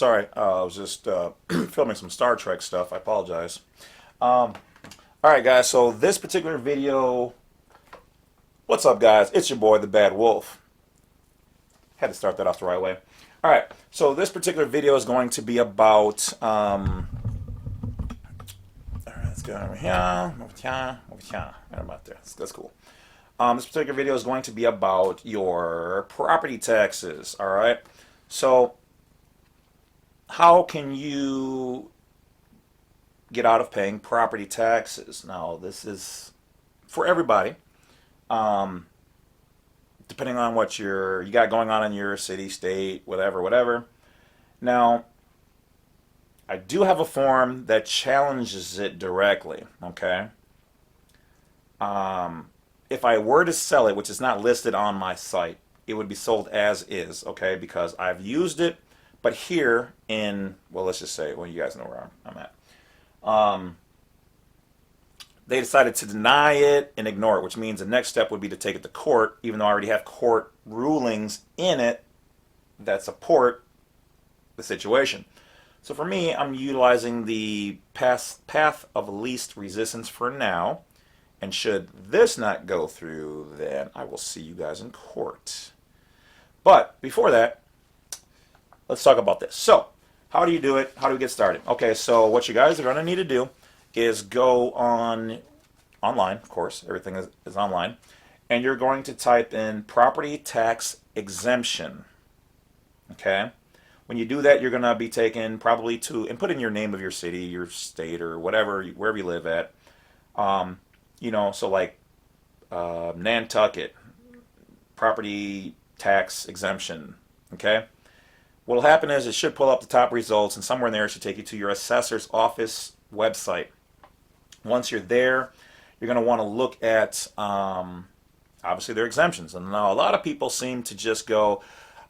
Sorry, I was just filming some Star Trek stuff. I apologize. Um, all right, guys. So this particular video, what's up, guys? It's your boy, the Bad Wolf. Had to start that off the right way. All right. So this particular video is going to be about. All right, let's go over here, over here, over here. Right about there. That's cool. This particular video is going to be about your property taxes. All right. So how can you get out of paying property taxes? Now, this is for everybody, um, depending on what you got going on in your city, state, whatever, whatever. Now, I do have a form that challenges it directly. Okay. If I were to sell it, which is not listed on my site, it would be sold as is. Okay, because I've used it, but here in, well, let's just say, well, you guys know where I'm at. Um, they decided to deny it and ignore it, which means the next step would be to take it to court, even though I already have court rulings in it that support the situation. So for me, I'm utilizing the path of least resistance for now. And should this not go through, then I will see you guys in court. But before that, let's talk about this. So, how do you do it? How do we get started? Okay, so what you guys are going to need to do is go online, of course, everything is online, and you're going to type in property tax exemption. Okay? When you do that, you're going to be taken probably to, and put in your name of your city, your state, or whatever, wherever you live at. So like Nantucket, property tax exemption. Okay? What'll happen is it should pull up the top results, and somewhere in there it should take you to your assessor's office website. Once you're there, you're going to want to look at obviously their exemptions. And now a lot of people seem to just go,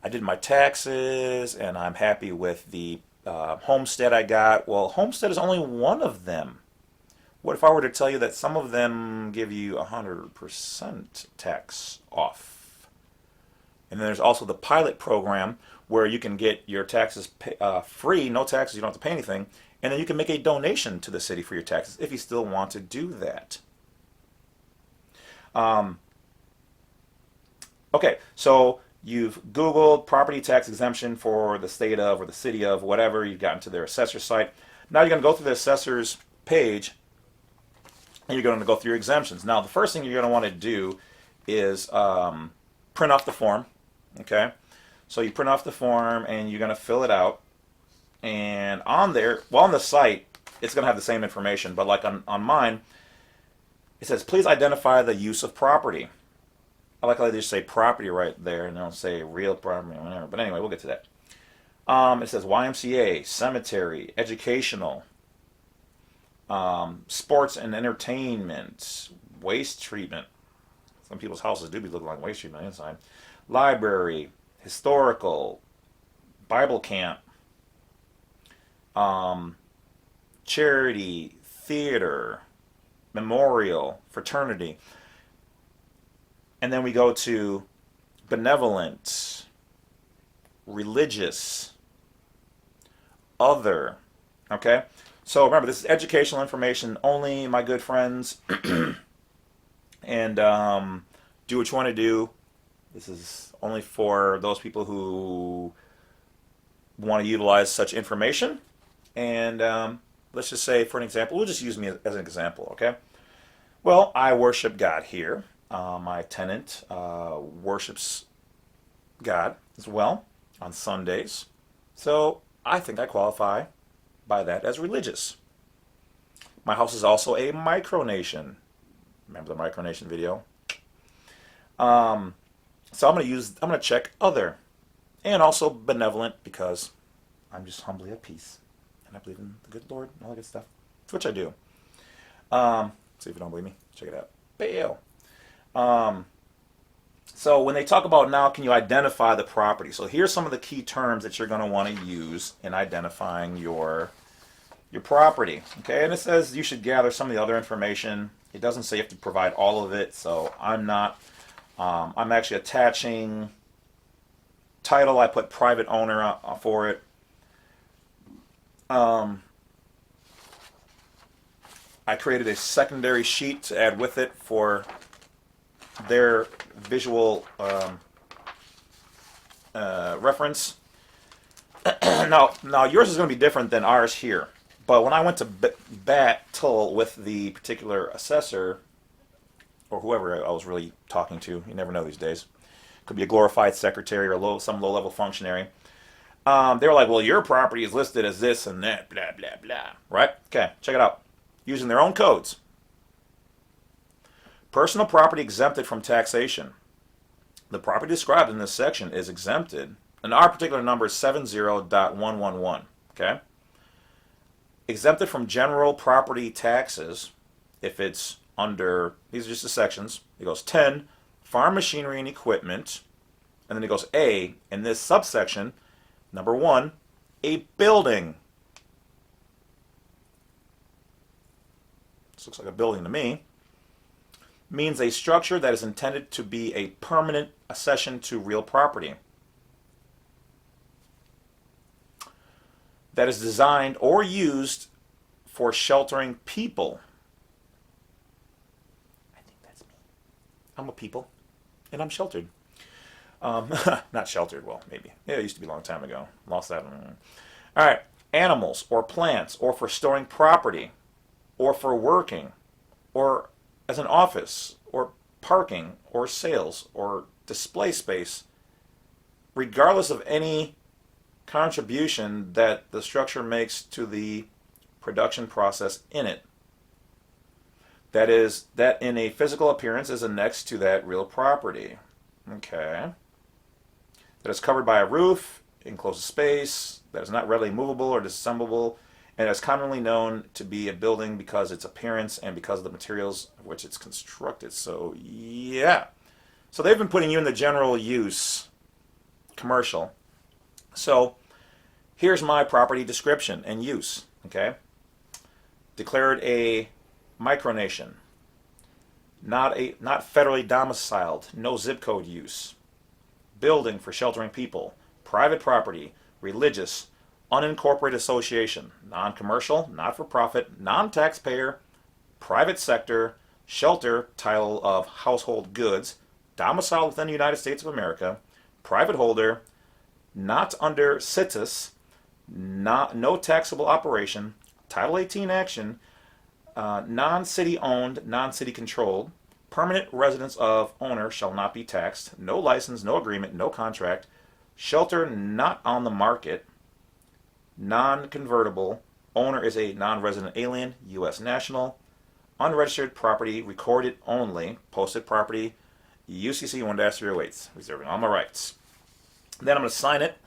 I did my taxes and I'm happy with the homestead I got. Well, homestead is only one of them. What if I were to tell you that some of them give you 100% tax off? And then there's also the pilot program where you can get your taxes free, no taxes, you don't have to pay anything, and then you can make a donation to the city for your taxes if you still want to do that. Okay, so you've Googled property tax exemption for the state of or the city of whatever, you've gotten to their assessor site. Now you're going to go through the assessor's page and you're going to go through your exemptions. Now the first thing you're going to want to do is print off the form. Okay, so you print off the form and you're going to fill it out. And on there, well, on the site, it's going to have the same information, but like on mine, it says, please identify the use of property. I like how they just say property right there and they don't say real property or whatever. But anyway, we'll get to that. It says YMCA, cemetery, educational, sports and entertainment, waste treatment. Some people's houses do be looking like waste treatment inside. Library, historical, Bible camp, charity, theater, memorial, fraternity. And then we go to benevolent, religious, other. Okay? So remember, this is educational information only, my good friends. And do what you want to do. This is only for those people who want to utilize such information. And let's just say, for an example, we'll just use me as an example, okay? Well, I worship God here. My tenant worships God as well on Sundays. So I think I qualify by that as religious. My house is also a micronation. Remember the micronation video? So I'm going to check other. And also benevolent because I'm just humbly at peace. And I believe in the good Lord and all that good stuff. Which I do. So if you don't believe me, check it out. Bail. So when they talk about now, can you identify the property? So here's some of the key terms that you're going to want to use in identifying your property. Okay, and it says you should gather some of the other information. It doesn't say you have to provide all of it, so I'm not. I'm actually attaching title. I put private owner for it. Um, I created a secondary sheet to add with it for their visual reference. Now yours is going to be different than ours here. But when I went to battle with the particular assessor, or whoever I was really talking to, you never know these days. Could be a glorified secretary or some low-level functionary. They were like, well, your property is listed as this and that, blah, blah, blah. Right? Okay, check it out. Using their own codes. Personal property exempted from taxation. The property described in this section is exempted, and our particular number is 70.111. Okay? Exempted from general property taxes if it's under, these are just the sections. It goes 10, farm machinery and equipment. And then it goes A, in this subsection, number 1, a building. This looks like a building to me. Means a structure that is intended to be a permanent accession to real property. That is designed or used for sheltering people. I think that's me. I'm a people, and I'm sheltered. Not sheltered, well, maybe. Yeah, it used to be a long time ago. Lost that one. All right. Animals or plants, or for storing property, or for working, or as an office, or parking, or sales, or display space, regardless of any contribution that the structure makes to the production process in it. That is, that in a physical appearance is annexed to that real property. Okay. That is covered by a roof, enclosed space, that is not readily movable or disassemblable, and is commonly known to be a building because of its appearance and because of the materials of which it's constructed. So, yeah. So they've been putting you in the general use, commercial. So, here's my property description and use, okay? Declared a micronation, not federally domiciled, no zip code use. Building for sheltering people, private property, religious, unincorporated association, non-commercial, not-for-profit, non-taxpayer, private sector, shelter, title of household goods, domiciled within the United States of America, private holder, not under situs, no taxable operation, Title 18 action, non-city owned, non-city controlled, permanent residence of owner shall not be taxed, no license, no agreement, no contract, shelter not on the market, non-convertible, owner is a non-resident alien, U.S. national, unregistered property recorded only, posted property, UCC 1-308, reserving all my rights. Then I'm going to sign it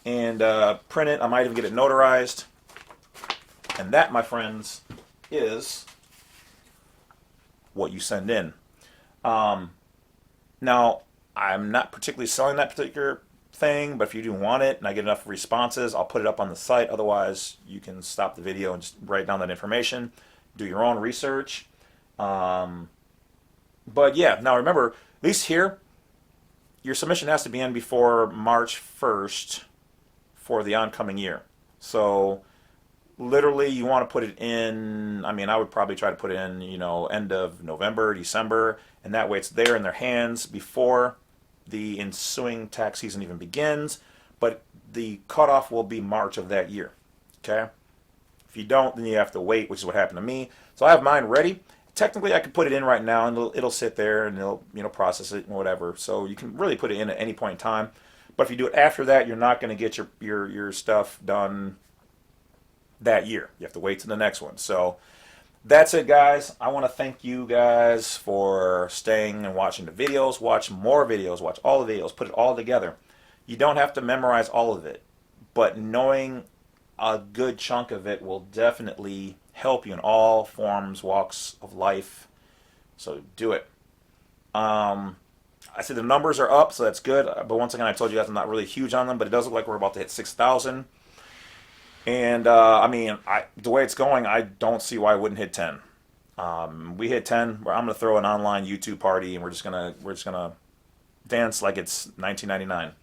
and print it. I might even get it notarized. And that, my friends, is what you send in. Now, I'm not particularly selling that particular thing, but if you do want it and I get enough responses, I'll put it up on the site. Otherwise, you can stop the video and just write down that information. Do your own research. But yeah, now remember, at least here, your submission has to be in before March 1st for the oncoming year. So literally you want to put it in, I mean, I would probably try to put it in, end of November, December, and that way it's there in their hands before the ensuing tax season even begins. But the cutoff will be March of that year. Okay? If you don't, then you have to wait, which is what happened to me. So I have mine ready. Technically, I could put it in right now, and it'll sit there, and it'll process it and whatever. So you can really put it in at any point in time. But if you do it after that, you're not going to get your stuff done that year. You have to wait to the next one. So that's it, guys. I want to thank you guys for staying and watching the videos. Watch more videos. Watch all the videos. Put it all together. You don't have to memorize all of it, but knowing a good chunk of it will definitely help you in all forms, walks of life. So do it. I see the numbers are up, so that's good. But once again, I told you guys I'm not really huge on them, but it does look like we're about to hit 6,000. And I mean, the way it's going, I don't see why I wouldn't hit 10. We hit 10. I'm gonna throw an online YouTube party, and we're just gonna dance like it's 1999.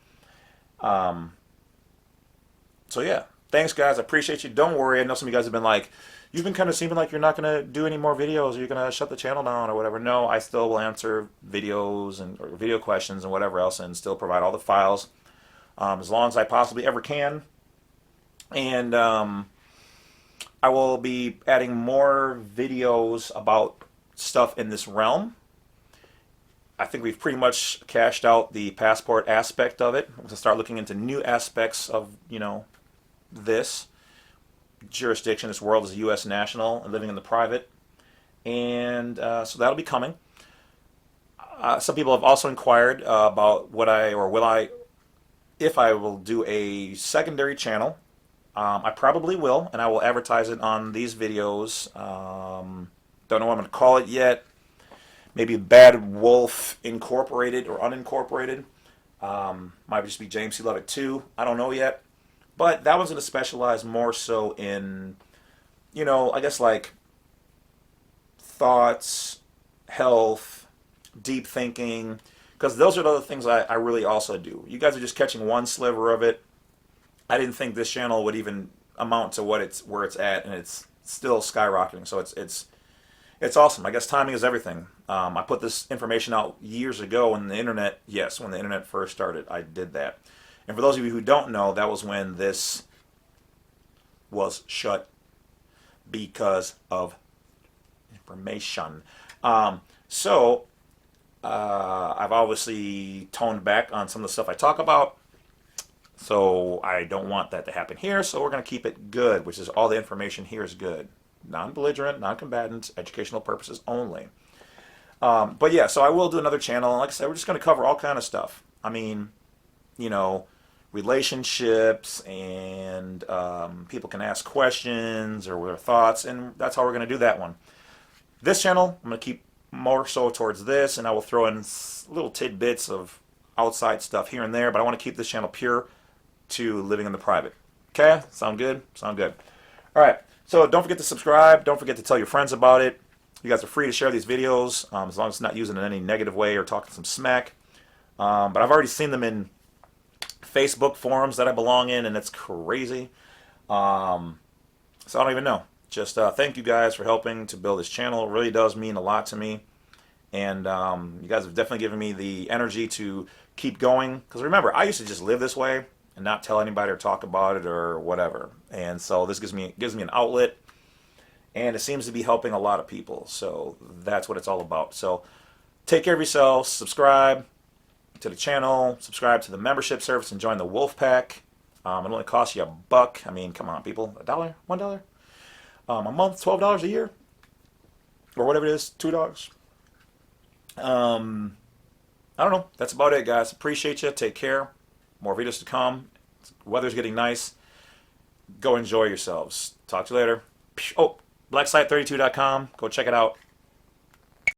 So yeah, Thanks, guys. I appreciate you. Don't worry. I know some of you guys have been like, you've been kind of seeming like you're not going to do any more videos or you're going to shut the channel down or whatever. No, I still will answer videos and or video questions and whatever else and still provide all the files as long as I possibly ever can. And I will be adding more videos about stuff in this realm. I think we've pretty much cashed out the passport aspect of it. We're going to start looking into new aspects of, this jurisdiction, this world as a U.S. national and living in the private. And so that'll be coming. Some people have also inquired about if I will do a secondary channel. I probably will, and I will advertise it on these videos. Don't know what I'm going to call it yet. Maybe Badwolf Incorporated or Unincorporated. Might just be James C. Lovett 2. I don't know yet. But that one's going to specialize more so in, I guess like thoughts, health, deep thinking. Because those are the other things I really also do. You guys are just catching one sliver of it. I didn't think this channel would even amount to where it's at, and it's still skyrocketing. So it's awesome. I guess timing is everything. I put this information out years ago when the internet first started. I did that. And for those of you who don't know, that was when this was shut because of information. So I've obviously toned back on some of the stuff I talk about. So I don't want that to happen here. So we're going to keep it good, which is all the information here is good. Non-belligerent, non-combatant, educational purposes only. But yeah, so I will do another channel. And like I said, we're just going to cover all kind of stuff. I mean, relationships, and people can ask questions or their thoughts, and that's how we're going to do that one. This channel, I'm going to keep more so towards this, and I will throw in little tidbits of outside stuff here and there, but I want to keep this channel pure to living in the private. Okay? Sound good? Sound good. All right. So don't forget to subscribe. Don't forget to tell your friends about it. You guys are free to share these videos as long as it's not using it in any negative way or talking some smack. But I've already seen them in Facebook forums that I belong in, and it's crazy. So I don't even know. Just thank you guys for helping to build this channel. It really does mean a lot to me. And you guys have definitely given me the energy to keep going. Because remember, I used to just live this way and not tell anybody or talk about it or whatever. And so this gives me an outlet. And it seems to be helping a lot of people. So that's what it's all about. So take care of yourselves. Subscribe to the channel. Subscribe to the membership service and join the Wolf Pack. It only costs you $1. I mean, come on, people. $1? $1? A month? $12 a year? Or whatever it is. $2? I don't know. That's about it, guys. Appreciate you. Take care. More videos to come. Weather's getting nice. Go enjoy yourselves. Talk to you later. Oh, blacksite32.com. Go check it out.